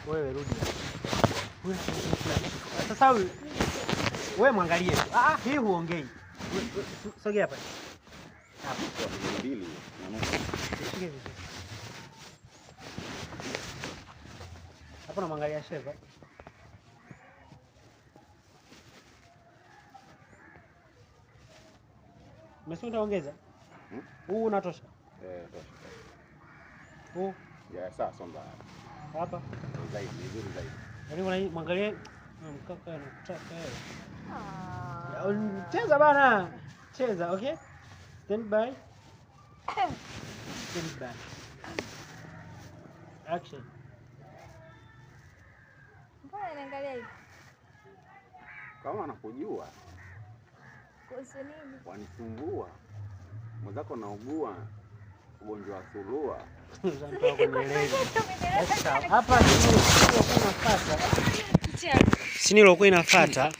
Wewe rudi. Sasa wewe mwangalie. Hii huongei. Sogea hapa. Hapo kwa 2 na nusu. Hapo na mwangalia Sheva. Umesunda ongeza? Huu unatosha? Tosha. Huu? Ya sasa songa. Hapa? Zaidi, vizuri zaidi. Yaani mwangalie mkaka anataka yeye. Cheza bana. Cheza, okay? Stand by. Stand by. Action. Mbona anaangalia hivi? Kama anakujua. Kuhusu nini? Wanisumbua. Mwenzako naugua ugonjwa wa surua. Hapa si nilokuwa inafuata.